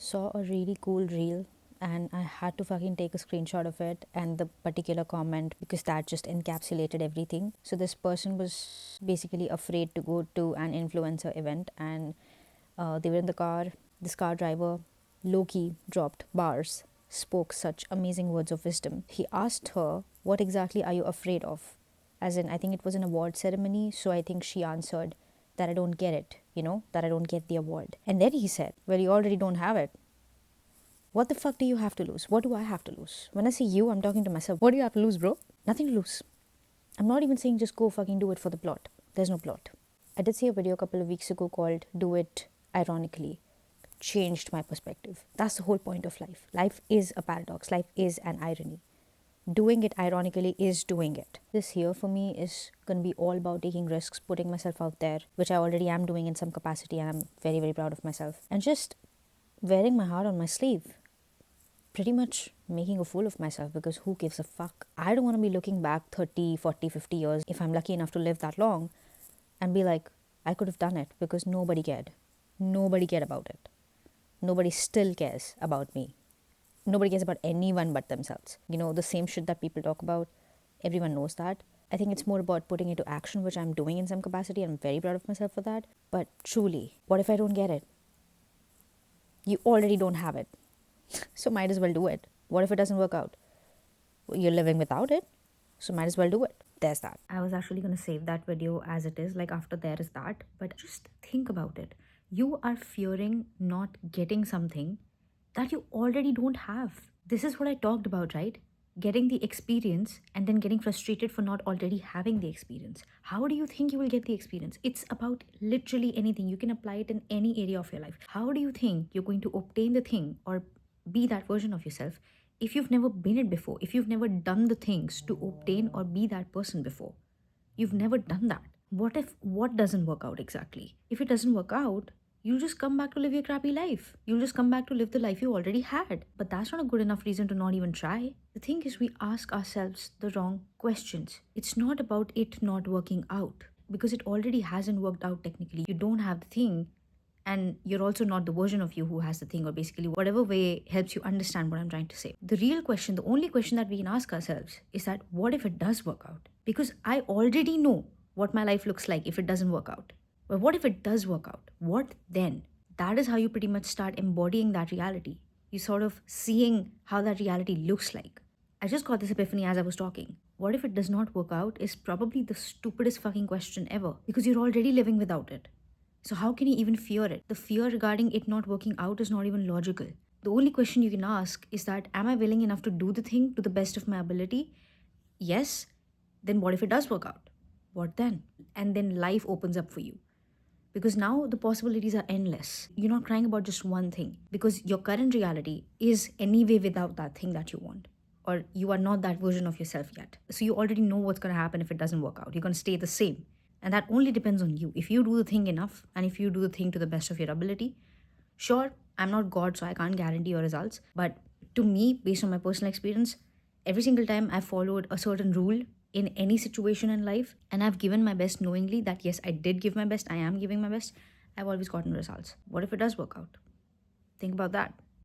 saw a really cool reel and I had to fucking take a screenshot of it and the particular comment because that just encapsulated everything. So this person was basically afraid to go to an influencer event and they were in the car. This car driver, low-key, dropped bars, spoke such amazing words of wisdom. He asked her, "What exactly are you afraid of?" As in, I think it was an award ceremony, so I think she answered that I don't get it, that I don't get the award. And then he said, "Well, you already don't have it. What the fuck do you have to lose? What do I have to lose?" When I say you, I'm talking to myself. What do you have to lose, bro? Nothing to lose. I'm not even saying just go fucking do it for the plot. There's no plot. I did see a video a couple of weeks ago called Do It Ironically. Changed my perspective. That's the whole point of life. Life is a paradox. Life is an irony. Doing it ironically is doing it. This here for me is going to be all about taking risks, putting myself out there, which I already am doing in some capacity, and I'm very, very proud of myself. And just wearing my heart on my sleeve. Pretty much making a fool of myself because who gives a fuck? I don't want to be looking back 30, 40, 50 years if I'm lucky enough to live that long and be like, I could have done it because nobody cared. Nobody cared about it. Nobody still cares about me. Nobody cares about anyone but themselves. The same shit that people talk about, everyone knows that. I think it's more about putting into action, which I'm doing in some capacity. I'm very proud of myself for that. But truly, what if I don't get it? You already don't have it. So might as well do it. What if it doesn't work out? You're living without it, so might as well do it. There's that. I was actually going to save that video as it is, like after there is that, but just think about it. You are fearing not getting something that you already don't have. This is what I talked about, right? Getting the experience and then getting frustrated for not already having the experience. How do you think you will get the experience? It's about literally anything. You can apply it in any area of your life. How do you think you're going to obtain the thing or be that version of yourself if you've never been it before, if you've never done the things to obtain or be that person before? You've never done that. What doesn't work out exactly? If it doesn't work out, you'll just come back to live your crappy life. You'll just come back to live the life you already had. But that's not a good enough reason to not even try. The thing is, we ask ourselves the wrong questions. It's not about it not working out because it already hasn't worked out technically. You don't have the thing, and you're also not the version of you who has the thing, or basically whatever way helps you understand what I'm trying to say. The real question, the only question that we can ask ourselves is that what if it does work out? Because I already know what my life looks like if it doesn't work out. But what if it does work out? What then? That is how you pretty much start embodying that reality. You sort of seeing how that reality looks like. I just got this epiphany as I was talking. What if it does not work out is probably the stupidest fucking question ever because you're already living without it. So how can you even fear it? The fear regarding it not working out is not even logical. The only question you can ask is that, am I willing enough to do the thing to the best of my ability? Yes. Then what if it does work out? What then? And then life opens up for you. Because now the possibilities are endless. You're not crying about just one thing because your current reality is anyway without that thing that you want. Or you are not that version of yourself yet. So you already know what's going to happen if it doesn't work out. You're going to stay the same. And that only depends on you. If you do the thing enough and if you do the thing to the best of your ability, sure, I'm not God, so I can't guarantee your results. But to me, based on my personal experience, every single time I've followed a certain rule in any situation in life and I've given my best knowingly that yes, I did give my best, I am giving my best, I've always gotten results. What if it does work out? Think about that.